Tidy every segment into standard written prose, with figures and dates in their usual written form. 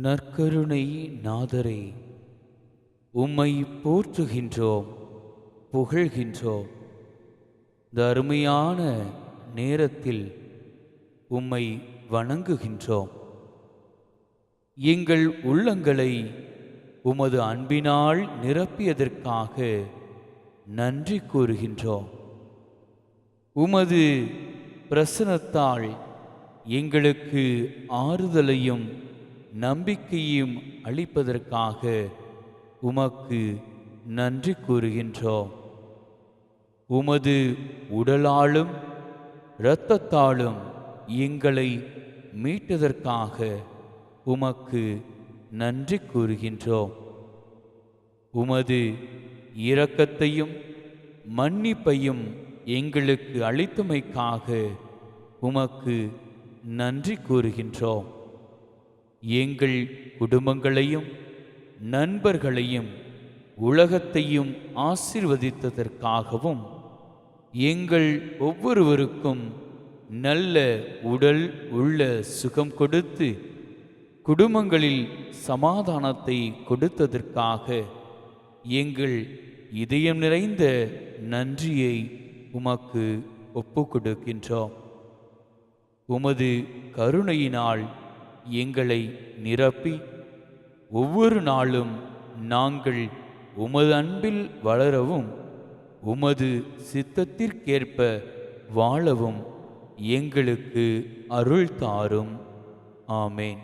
நற்கருணை நாதரே, உம்மை போற்றுகின்றோம், புகழ்கின்றோம். இந்த அருமையான நேரத்தில் உம்மை வணங்குகின்றோம். எங்கள் உள்ளங்களை உமது அன்பினால் நிரப்பியதற்காக நன்றி கூறுகின்றோம். உமது பிரசன்னத்தால் எங்களுக்கு ஆறுதலையும் நம்பிக்கையும் அளிப்பதற்காக உமக்கு நன்றி கூறுகின்றோம். உமது உடலாலும் இரத்தத்தாலும் எங்களை மீட்டதற்காக உமக்கு நன்றி கூறுகின்றோம். உமது இரக்கத்தையும் மன்னிப்பையும் எங்களுக்கு அளித்தமைக்காக உமக்கு நன்றி கூறுகின்றோம். எங்கள் குடும்பங்களையும் நண்பர்களையும் உலகத்தையும் ஆசீர்வதித்ததற்காகவும் எங்கள் ஒவ்வொருவருக்கும் நல்ல உடல் உள்ள சுகம் கொடுத்து குடும்பங்களில் சமாதானத்தை கொடுத்ததற்காக எங்கள் இதயம் நிறைந்த நன்றியை உமக்கு ஒப்புக்கொடுக்கின்றோம். உமது கருணையினால் எங்களை நிரப்பி ஒவ்வொரு நாளும் நாங்கள் உமது அன்பில் வளரவும் உமது சித்தத்திற்கேற்ப வாழவும் எங்களுக்கு அருள் தாரும். ஆமேன்.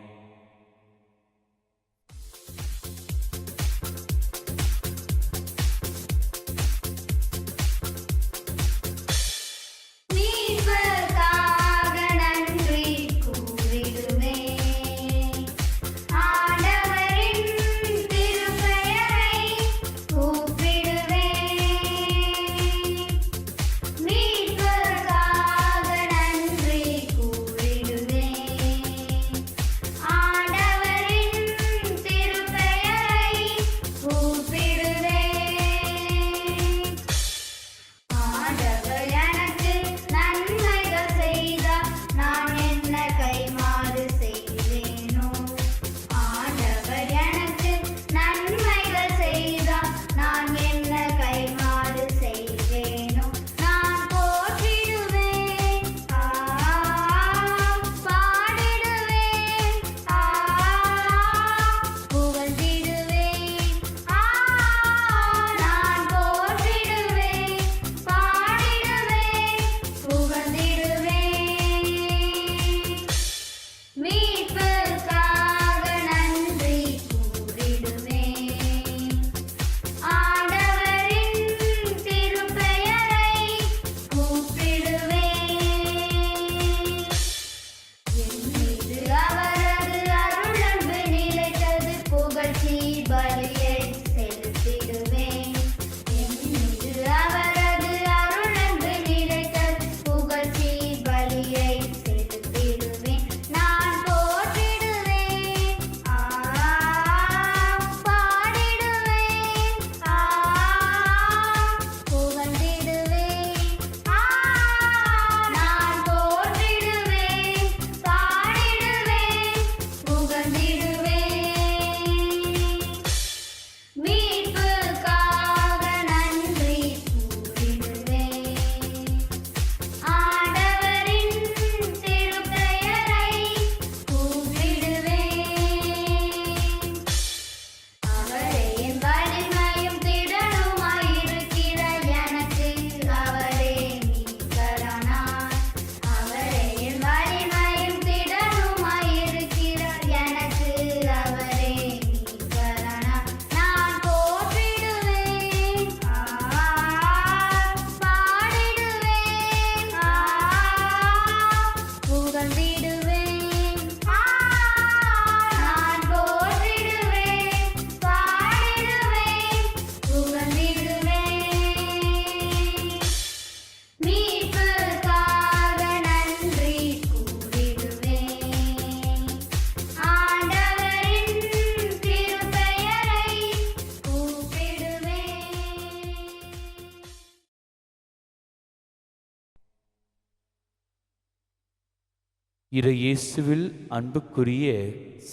இறையேசுவில் அன்புக்குரிய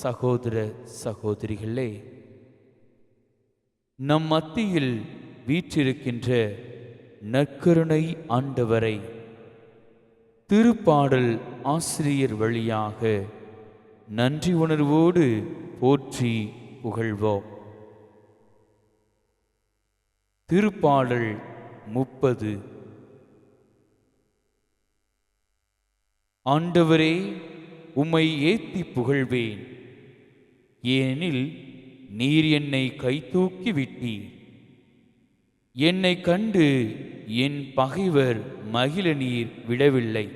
சகோதர சகோதரிகளே, நம் மத்தியில் வீற்றிருக்கின்ற நற்கருணை ஆண்டவரை திருப்பாடல் ஆசிரியர் வழியாக நன்றி உணர்வோடு போற்றி புகழ்வோம். திருப்பாடல் 30. ஆண்டவரே, உம்மை ஏத்தி புகழ்வேன், ஏனெனில் நீர் என்னை கைதூக்கி விட்டீர். என்னை கண்டு என் பகைவர் மகிழ நீர் விடவில்லை.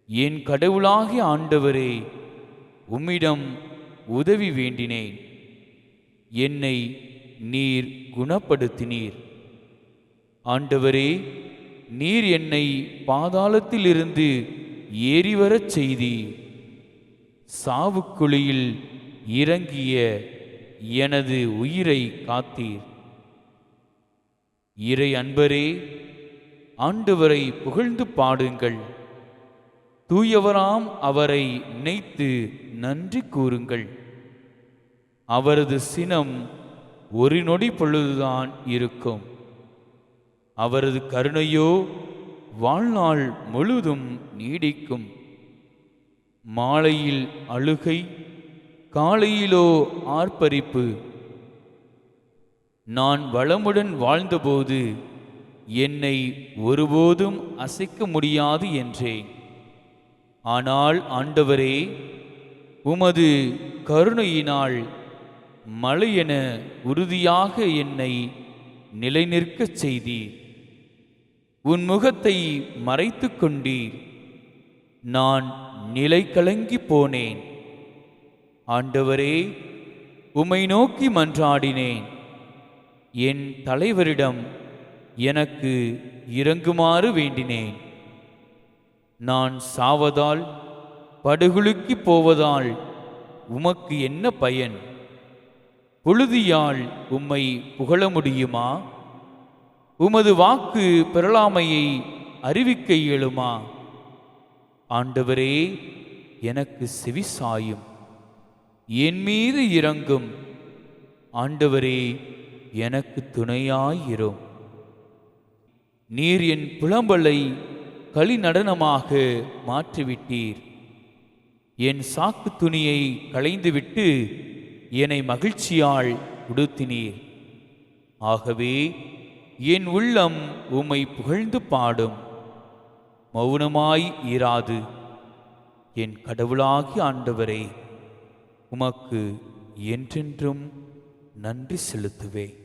என் கடவுளாகிய ஆண்டவரே, உம்மிடம் உதவி வேண்டினேன். என்னை நீர் குணப்படுத்தினீர். ஆண்டவரே, நீர் என்னை பாதாளத்திலிருந்து ஏறிவரச் செய்தீர். சாவுக்குழியில் இறங்கிய எனது உயிரை காத்தீர். இறை அன்பரே, ஆண்டவரை புகழ்ந்து பாடுங்கள். தூயவராம் அவரை நினைத்து நன்றி கூறுங்கள். அவரது சினம் ஒரு நொடி பொழுதுதான் இருக்கும். அவரது கருணையோ வாழ்நாள் முழுதும் நீடிக்கும். மாலையில் அழுகை, காலையிலோ ஆர்ப்பரிப்பு. நான் வளமுடன் வாழ்ந்தபோது என்னை ஒருபோதும் அசைக்க முடியாது என்றேன். ஆனால் ஆண்டவரே, உமது கருணையினால் மலையென உறுதியாக என்னை நிலைநிற்கச் செய்தீர். உன் முகத்தை மறைத்து கொண்டீர். நான் நிலை கலங்கி போனேன். ஆண்டவரே, உம்மை நோக்கி மன்றாடினேன். என் தலைவரிடம் எனக்கு இரங்குமாறு வேண்டினேன். நான் சாவதால், படுகுலுக்கி போவதால் உமக்கு என்ன பயன்? புழுதியால் உம்மை புகழ முடியுமா? உமது வாக்கு பெறலாமையை அறிவிக்க இயலுமா? ஆண்டவரே, எனக்கு செவிசாயும், என் மீது இரங்கும். ஆண்டவரே, எனக்கு துணையாயிரும். நீர் என் புலம்பலை களி நடனமாக மாற்றிவிட்டீர். என் சாக்கு துணியை களைந்துவிட்டு என்னை மகிழ்ச்சியால் உடுத்தினீர். ஆகவே என் உள்ளம் உம்மை புகழ்ந்து பாடும், மௌனமாய் இராது. என் கடவுளாகிய ஆண்டவரே, உமக்கு என்றென்றும் நன்றி செலுத்துவேன்.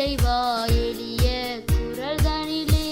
இறைவா எளிய குரல் தனிலே.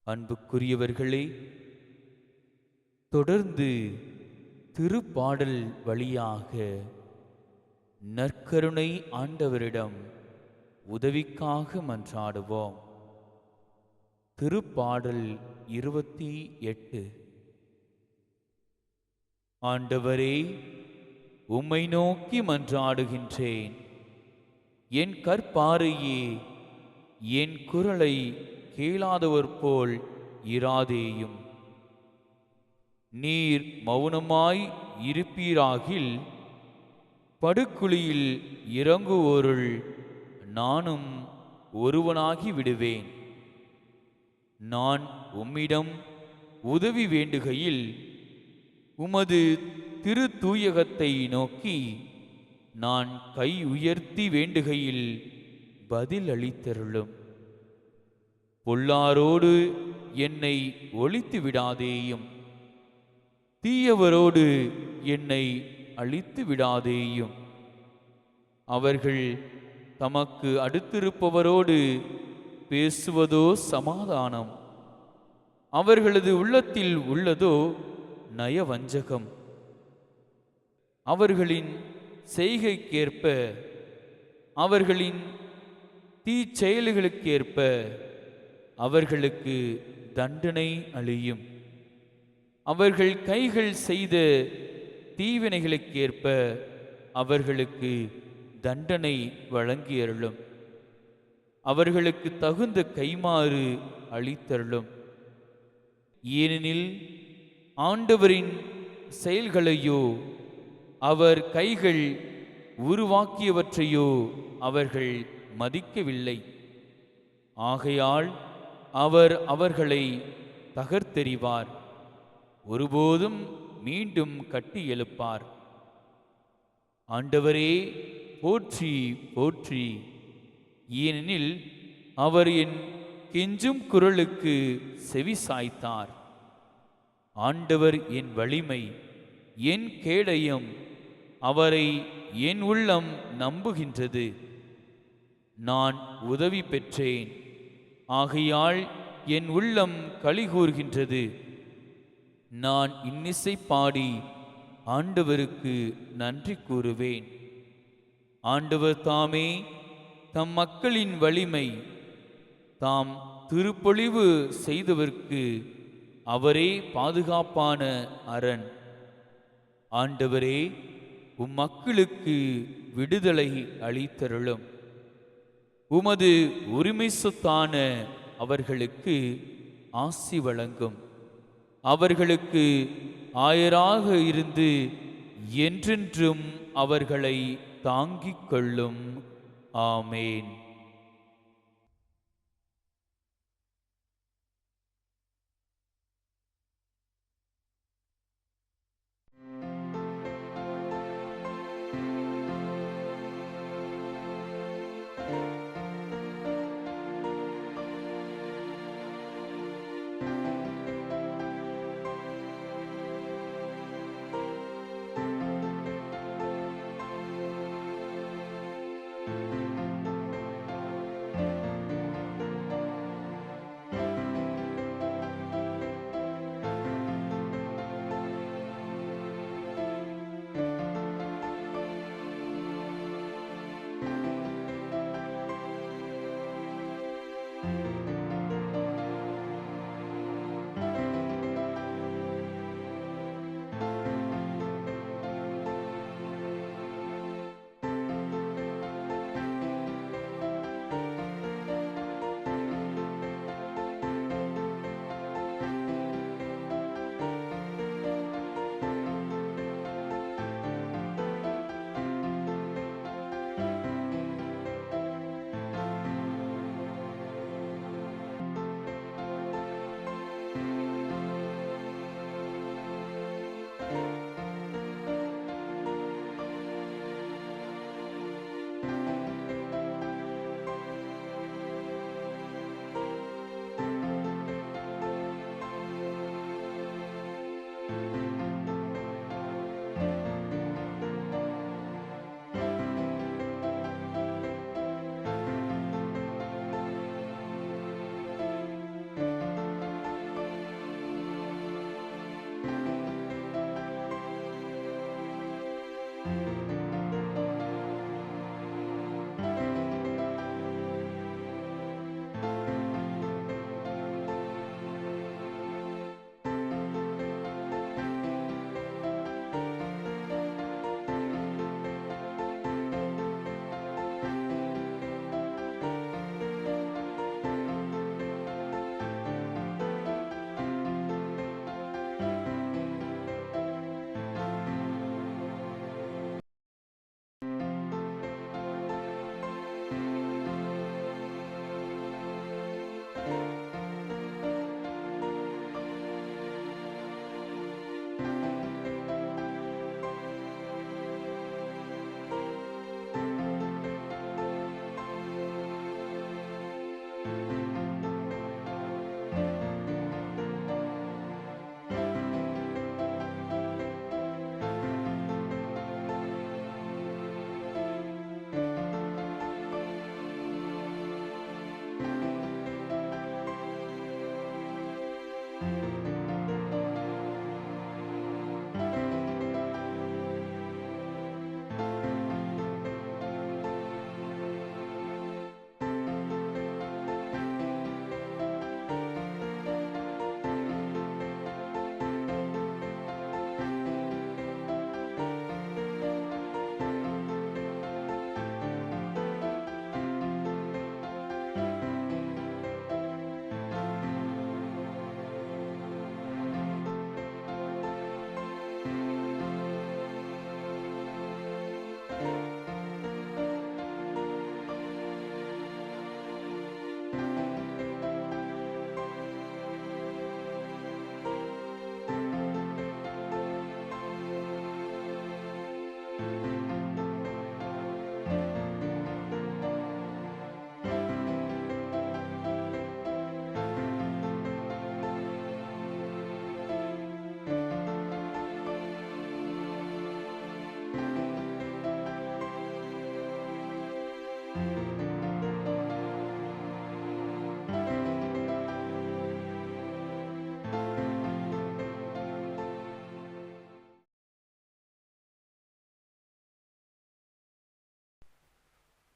அன்புக்குரியவர்களே, தொடர்ந்து திருப்பாடல் வழியாக நற்கருணை ஆண்டவரிடம் உதவிக்காக மன்றாடுவோம். திருப்பாடல் 28. ஆண்டவரே, உம்மை நோக்கி மன்றாடுகின்றேன். என் கற்பாறையே, என் குரலை கேளாதவர் போல் இராதேயும். நீர் மௌனமாய் இருப்பீராகில் படுகுழியில் இறங்குவோருள் நானும் ஒருவனாகி விடுவேன். நான் உம்மிடம் உதவி வேண்டுகையில் உமது திரு தூயகத்தை நோக்கி நான் கை உயர்த்தி வேண்டுகையில் பதில் அளித்தருளும். பொல்லாரோடு என்னை ஒழித்து விடாதேயும், தீயவரோடு என்னை அழித்து விடாதேயும். அவர்கள் தமக்கு அடுத்திருப்பவரோடு பேசுவதோ சமாதானம், அவர்களது உள்ளத்தில் உள்ளதோ நயவஞ்சகம். அவர்களின் செய்கைக்கேற்ப, அவர்களின் தீச்செயல்களுக்கேற்ப அவர்களுக்கு தண்டனை அளியும். அவர்கள் கைகள் செய்த தீவினைகளுக்கேற்ப அவர்களுக்கு தண்டனை வழங்கியருளும். அவர்களுக்கு தகுந்த கைமாறு அளித்தருளும். ஏனெனில் ஆண்டவரின் செயல்களையோ அவர் கைகள் உருவாக்கியவற்றையோ அவர்கள் மதிக்கவில்லை. ஆகையால் அவர் அவர்களை தகர்த்தெறிவார், ஒருபோதும் மீண்டும் கட்டி எழுப்பார். ஆண்டவரே போற்றி போற்றி, ஏனெனில் அவர் என் கெஞ்சும் குரலுக்கு செவி சாய்த்தார். ஆண்டவர் என் வலிமை, என் கேடயம், அவரை என் உள்ளம் நம்புகின்றது. நான் உதவி பெற்றேன், ஆகையால் என் உள்ளம் களிகூர்கின்றது. நான் இன்னிசை பாடி ஆண்டவருக்கு நன்றி கூறுவேன். ஆண்டவர் தாமே தம் மக்களின் வலிமை, தாம் திருப்பொழிவு செய்தவர்க்கு அவரே பாதுகாப்பான அரண். ஆண்டவரே, உம் மக்களுக்கு விடுதலை அளித்தருளும். உமது உரிமை சொத்தான அவர்களுக்கு ஆசி வழங்கும். அவர்களுக்கு ஆயராக இருந்து என்றென்றும் அவர்களை தாங்கிக் கொள்ளும். ஆமேன்.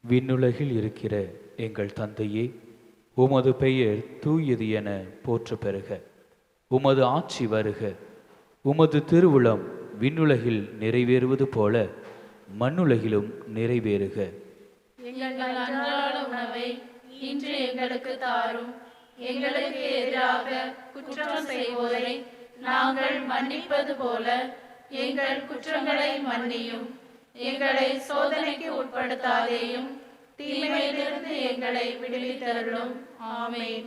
விண்ணுலகில் இருக்கிற எங்கள் தந்தையே, உமது பெயர் தூயது என போற்ற பெறுக. உமது ஆட்சி வருக. உமது திருவுளம் விண்ணுலகில் நிறைவேறுவது போல மண்ணுலகிலும் நிறைவேறுக. எங்கள் அன்றாட உணவை இன்று எங்களுக்கு தாரும். எங்களுக்கு எதிராக குற்றம் செய்வோரை நாங்கள் மன்னிப்பது போல எங்கள் குற்றங்களை மன்னியும். எங்களை சோதனைக்கு உட்படுத்தாதேயும், தீமையிலிருந்து எங்களை விடுவித்தருளும். ஆமென்.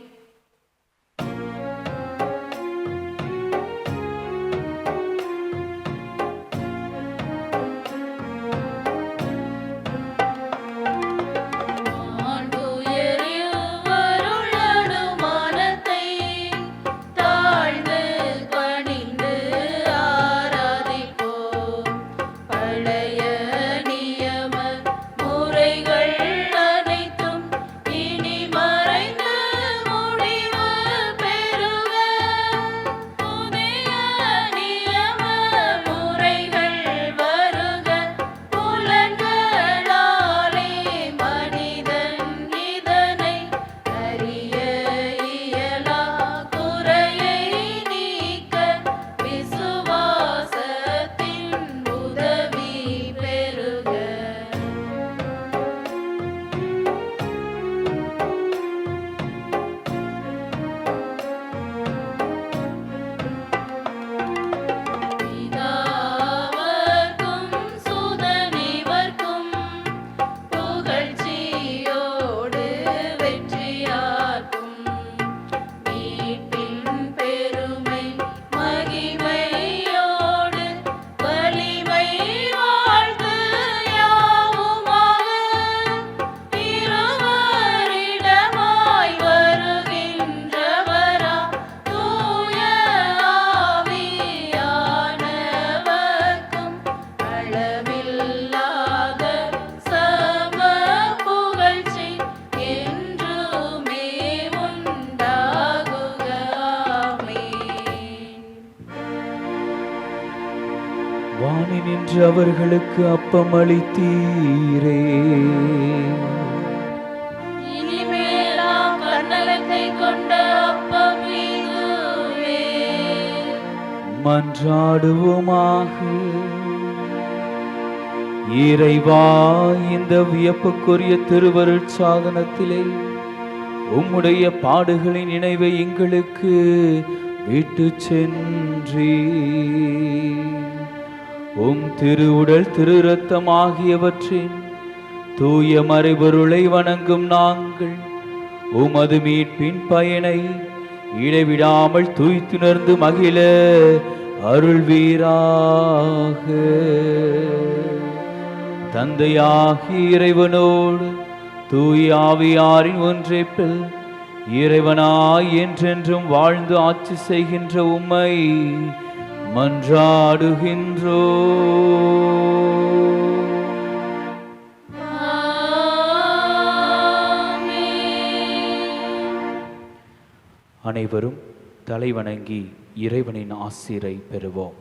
வானி நின்று அவர்களுக்கு அப்பம் அளித்தீரே, இனிமேலாம் கண்ணலத்தை கொண்ட அப்பம் இதுவே. மன்றாடுவோமாக. இறைவா, இந்த வியப்புக்குரிய திருவருட் சாதனத்திலே உம்முடைய பாடுகளின் நினைவை எங்களுக்கு விட்டு சென்றீ. உம் திருவுடல் திரு இரத்தம் ஆகியவற்றின் தூய மறைபொருளை வணங்கும் நாங்கள் உமது மீட்பின் பயனை இடைவிடாமல் தூய்த்துணர்ந்து மகிழ அருள்வீராக. தந்தையாகிய இறைவனோடு தூய ஆவியாரின் ஒன்றைப்பில் இறைவனாய் என்றென்றும் வாழ்ந்து ஆட்சி செய்கின்ற உம்மை மன்றாடுகின்றோ. அனைவரும் தலைவணங்கி இறைவனின் ஆசீரை பெறுவோம்.